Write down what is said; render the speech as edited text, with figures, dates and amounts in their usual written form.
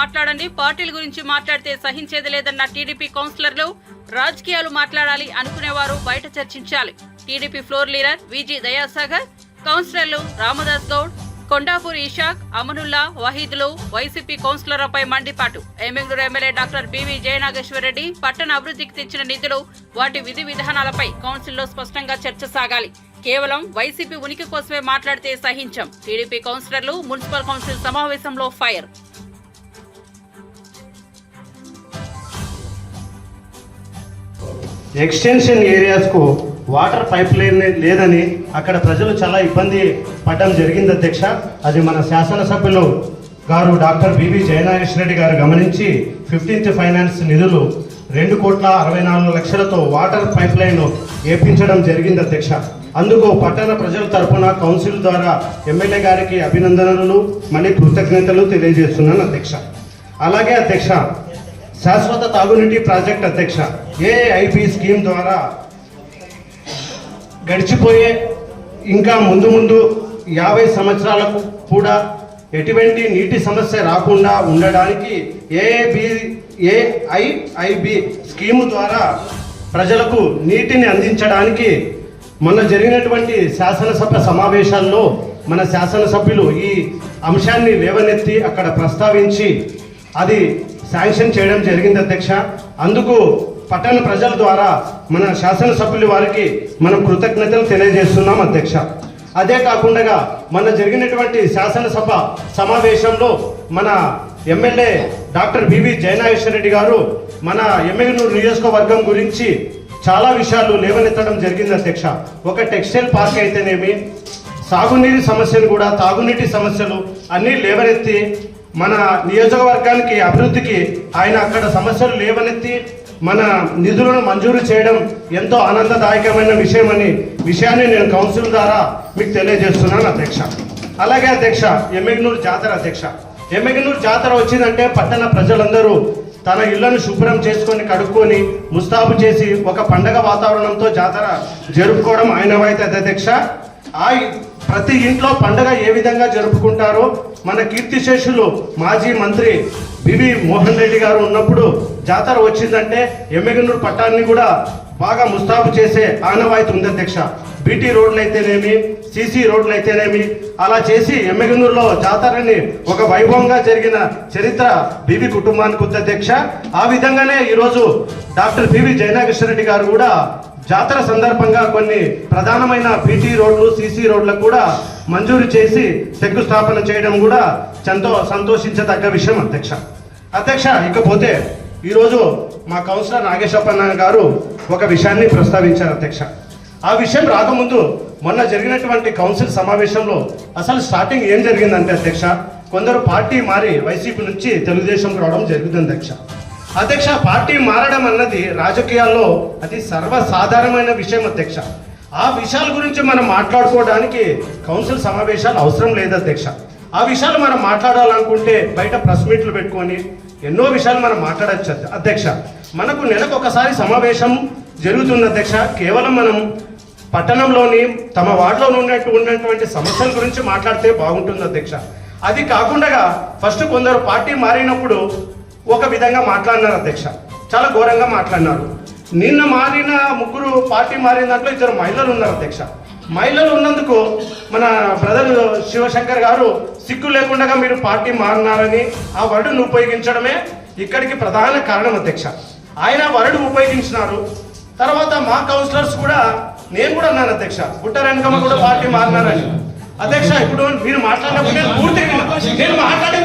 మాట్లాడండి, పార్టీల గురించి మాట్లాడితే సహించేది లేదన్న టీడీపీ కౌన్సిలర్లు, రాజకీయాలు మాట్లాడాలి అనుకునేవారు బయట చర్చించాలి. TDP floor leader V G Dayasagar, కౌన్సిలర్లు రామదాస్ గౌడ్, కొండాపూర్ ఇషాక్, అమనుల్లా, వహీద్లు వైసీపీ కౌన్సిలర్లపై మండిపాటు. Emmiganur MLA doctor B V Jayanageswarareddy పట్టణ అభివృద్ధికి తెచ్చిన నిధులు, వాటి విధి విధానాలపై కౌన్సిల్లో స్పష్టంగా చర్చ సాగాలి. కేవలం వైసీపీ ఉనికి కోసమే మాట్లాడితే సహించం. టీడీపీ కౌన్సిలర్లు మున్సిపల్ కౌన్సిల్ సమావేశంలో ఫైర్. ఎక్స్టెన్షన్ ఏరియాస్కు వాటర్ పైప్ లైన్ లేదని అక్కడ ప్రజలు చాలా ఇబ్బంది పడడం జరిగింది అధ్యక్ష. అది మన శాసనసభ్యులు గారు డాక్టర్ బివి జయనాగేశ్వరరెడ్డి గారు గమనించి 15th ఫైనాన్స్ నిధులు 2,64,00,000తో వాటర్ పైప్ లైన్ వేయించడం జరిగింది అధ్యక్ష. అందుకు పట్టణ ప్రజల తరఫున కౌన్సిల్ ద్వారా ఎమ్మెల్యే గారికి అభినందనలు మళ్ళీ కృతజ్ఞతలు తెలియజేస్తున్నాను అధ్యక్ష. అలాగే అధ్యక్ష, శాశ్వత తాగునీటి ప్రాజెక్ట్ అధ్యక్ష ఏఐపి స్కీమ్ ద్వారా గడిచిపోయే ఇంకా ముందు 50 సంవత్సరాలకు కూడా ఎటువంటి నీటి సమస్య రాకుండా ఉండడానికి ఏఐఐబి స్కీము ద్వారా ప్రజలకు నీటిని అందించడానికి మొన్న జరిగినటువంటి శాసనసభ సమావేశాల్లో మన శాసనసభ్యులు ఈ అంశాన్ని లేవనెత్తి అక్కడ ప్రస్తావించి అది శాంక్షన్ చేయడం జరిగింది అధ్యక్ష. అందుకు పట్టణ ప్రజల ద్వారా మన శాసనసభ్యుల వారికి మనం కృతజ్ఞతలు తెలియజేస్తున్నాం అధ్యక్ష. అదే కాకుండా మన జరిగినటువంటి శాసనసభ సమావేశంలో మన ఎమ్మెల్యే డాక్టర్ బివి జయనాగేశ్వరరెడ్డి గారు మన ఎమ్మెగనూరు నియోజకవర్గం గురించి చాలా విషయాలు లేవనెత్తడం జరిగింది అధ్యక్ష. ఒక టెక్స్టైల్ పార్క్ అయితేనేమి, సాగునీటి సమస్యలు కూడా, తాగునీటి సమస్యలు అన్నీ లేవనెత్తి మన నియోజకవర్గానికి అభివృద్ధికి ఆయన అక్కడ సమస్యలు లేవనెత్తి మన నిధులను మంజూరు చేయడం ఎంతో ఆనందదాయకమైన విషయాన్ని నేను కౌన్సిల్ ద్వారా మీకు తెలియజేస్తున్నాను అధ్యక్ష. అలాగే అధ్యక్ష, ఎమ్మెగనూరు జాతర అధ్యక్ష. ఎమ్మెగనూరు జాతర వచ్చిందంటే పట్టణ ప్రజలందరూ తన ఇళ్లను శుభ్రం చేసుకొని కడుక్కొని ముస్తాబు చేసి ఒక పండగ వాతావరణంతో జాతర జరుపుకోవడం ఆయనవైతే అధ్యక్ష. ప్రతి ఇంట్లో పండగ ఏ విధంగా జరుపుకుంటారో మన కీర్తిశేషులు మాజీ మంత్రి బివి మోహన్ రెడ్డి గారు ఉన్నప్పుడు జాతర వచ్చిందంటే ఎమ్మెగనూరు పట్టాన్ని కూడా బాగా ముస్తాబు చేసే ఆనవాయితీ ఉంది అధ్యక్ష. బీటీ రోడ్లు అయితేనేమి, సిసి రోడ్లు అయితేనేమి అలా చేసి ఎమ్మెగనూరులో జాతరని ఒక వైభవంగా జరిగిన చరిత్ర బివి కుటుంబానికి ఉంది అధ్యక్ష. ఆ విధంగానే ఈరోజు డాక్టర్ బివి జయనాగేశ్వరరెడ్డి గారు కూడా జాతర సందర్భంగా కొన్ని ప్రధానమైన బీటీ రోడ్లు, సిసి రోడ్లకు కూడా మంజూరు చేసి శంకుస్థాపన చేయడం కూడా ఎంతో సంతోషించదగ్గ విషయం అధ్యక్ష. ఇకపోతే ఈరోజు మా కౌన్సిలర్ నాగేశప్పన్న గారు ఒక విషయాన్ని ప్రస్తావించారు అధ్యక్ష. ఆ విషయం రాకముందు మొన్న జరిగినటువంటి కౌన్సిల్ సమావేశంలో అసలు స్టార్టింగ్ ఏం జరిగిందంటే అధ్యక్ష, కొందరు పార్టీ మారి వైసీపీ నుంచి తెలుగుదేశంకి రావడం జరుగుతుంది అధ్యక్ష. పార్టీ మారడం అన్నది రాజకీయాల్లో అది సర్వసాధారణమైన విషయం అధ్యక్ష. ఆ విషయాల గురించి మనం మాట్లాడుకోవడానికి కౌన్సిల్ సమావేశాలు అవసరం లేదు అధ్యక్ష. ఆ విషయాలు మనం మాట్లాడాలనుకుంటే బయట ప్రెస్ మీట్లు పెట్టుకొని ఎన్నో విషయాలు మనం మాట్లాడచ్చు అధ్యక్ష. మనకు నెలకు ఒకసారి సమావేశం జరుగుతుంది అధ్యక్ష. కేవలం మనం పట్టణంలోని తమ వార్డులో ఉన్నటువంటి సమస్యల గురించి మాట్లాడితే బాగుంటుంది అధ్యక్ష. అది కాకుండా ఫస్ట్ కొందరు పార్టీ మారినప్పుడు ఒక విధంగా మాట్లాడినారు అధ్యక్ష, చాలా ఘోరంగా మాట్లాడినారు. నిన్న మారిన ముగ్గురు పార్టీ మారిన దాంట్లో 2 మహిళలు ఉన్నారు అధ్యక్ష. మహిళలు ఉన్నందుకు మన బ్రదర్ శివశంకర్ గారు సిగ్గు లేకుండా మీరు పార్టీ మారినారని ఆ వర్డును ఉపయోగించడమే ఇక్కడికి ప్రధాన కారణం అధ్యక్ష. ఆయన వర్డు ఉపయోగించినారు. తర్వాత మా కౌన్సిలర్స్ కూడా, నేను కూడా అన్నాను అధ్యక్ష, గుట్టరెనకమ్మ కూడా పార్టీ మారినారని అధ్యక్ష. ఇప్పుడు మీరు మాట్లాడినప్పుడు నేను మాట్లాడే